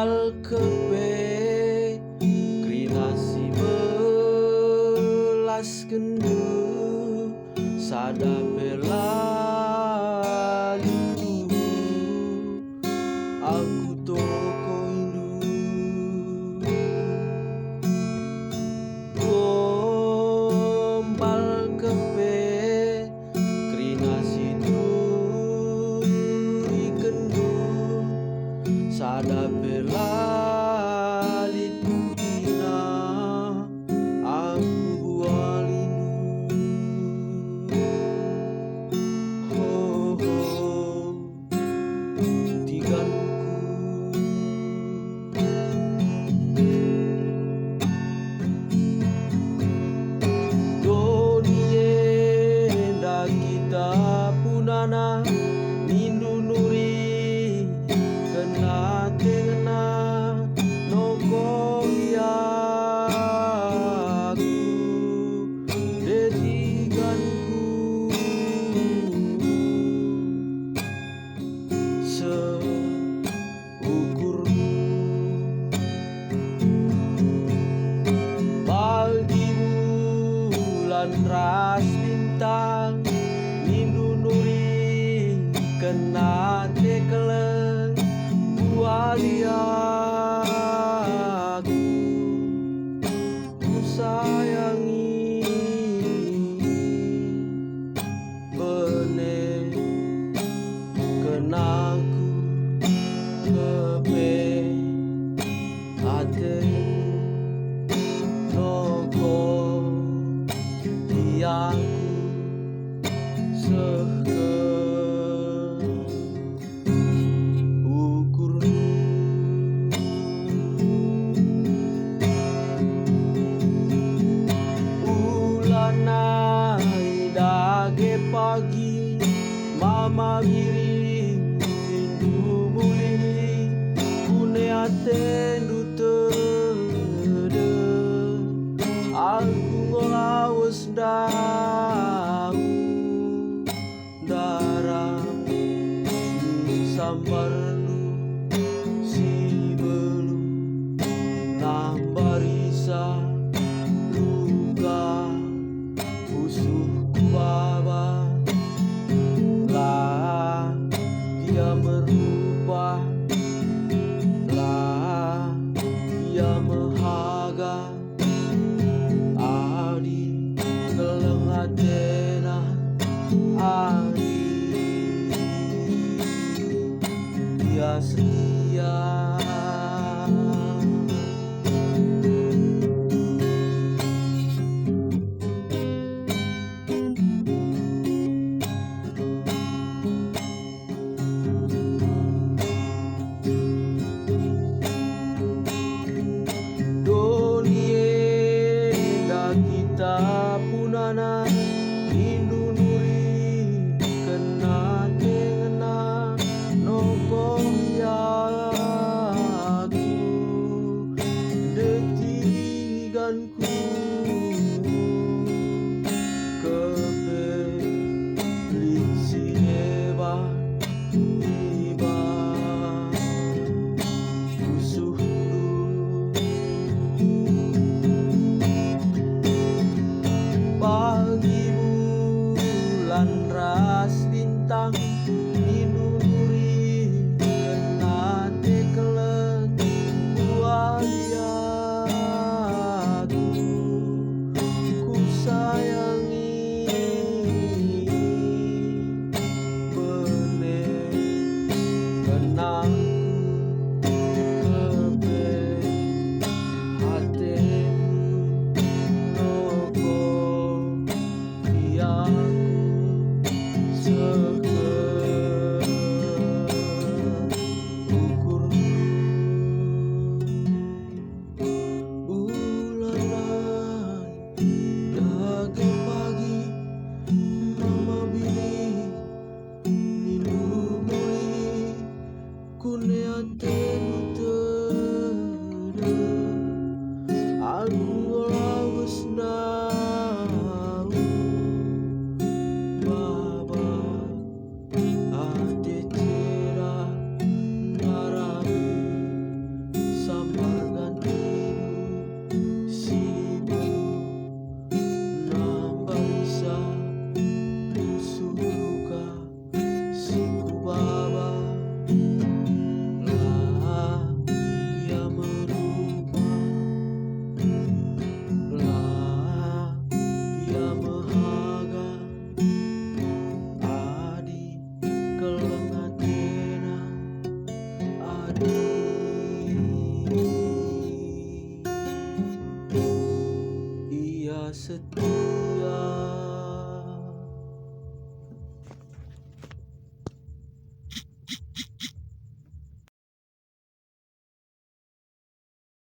Gombal kepe krinasi belas kendu sada bela lindu aku toko indu. Gombal kepe krinasi kendu sada bela lidina aku buah lindu. Ho ho tiganku donie nda kita punana nindu nuri kena tengena noko yaku dedikanku seukurmu pagi bulan ras bintang nindu nuri kena tekelen aku ku sayangi bene kenaku kepe ate noko diaku seke dage pagi mama giring rindu muli kune atendu tede aku ngelawas dau darah sambar lu si belum nambarisa luka usuhku baba lah dia merubah lah dia mehaga adi kelengatena adi dia setia. Kita punana nindu nuri kena tengena noko yaku detiganku kepe liksi hebat tiba usuh pagi bulan ras bintang nindu nuri kena tekelen buah aku ku sayangi bene kenang kepe hatemu noko aku seke prasetyo.